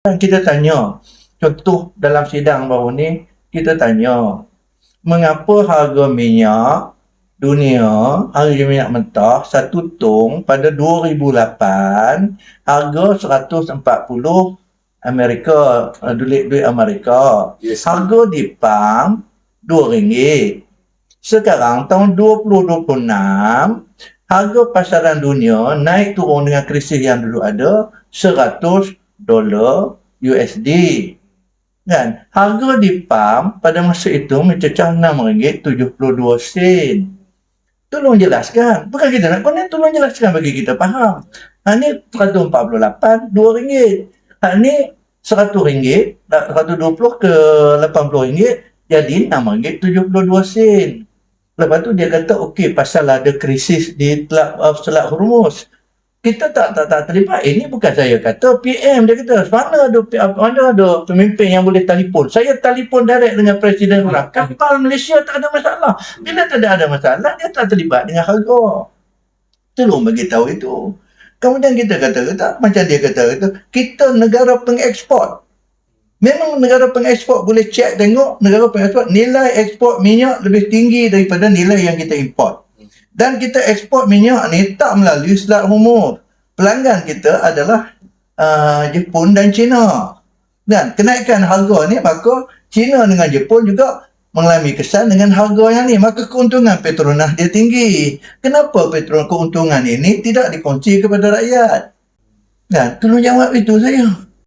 Kita tanya, contoh dalam sidang baru ni, kita tanya, mengapa harga minyak dunia, harga minyak mentah, satu tong pada 2008, harga 140 Amerika, duit Amerika. Yes. Harga di pam RM2. Sekarang tahun 2026, harga pasaran dunia naik turun dengan krisis yang dulu ada, $100 USD. Kan? Harga di pam pada masa itu mencecah RM6.72. Tolong jelaskan. Bukan kita nak konek, tolong jelaskan bagi kita faham. Ni 148, RM2. Ni RM100, 120 ke RM80, jadi RM6.72. Lepas tu dia kata, okey, pasal ada krisis di Selat Hormuz. Kita tak terlibat. Ini bukan saya kata, PM dia kata, mana ada pemimpin yang boleh telefon. Saya telefon direct dengan Presiden orang. Kapal Malaysia tak ada masalah. Bila tak ada masalah, dia tak terlibat dengan harga. Tolong bagi tahu itu. Kemudian kita kata, macam dia kata, kita negara pengeksport. Memang negara pengeksport boleh cek tengok, negara pengeksport nilai ekspor minyak lebih tinggi daripada nilai yang kita import. Dan kita ekspor minyak ni tak melalui Selat Hormuz. Pelanggan kita adalah Jepun dan China. Dan kenaikan harga ni, maka China dengan Jepun juga mengalami kesan dengan harga yang ni. Maka keuntungan Petronas dia tinggi. Kenapa keuntungan ini tidak dikunci kepada rakyat? Dan tolong jawab itu saya.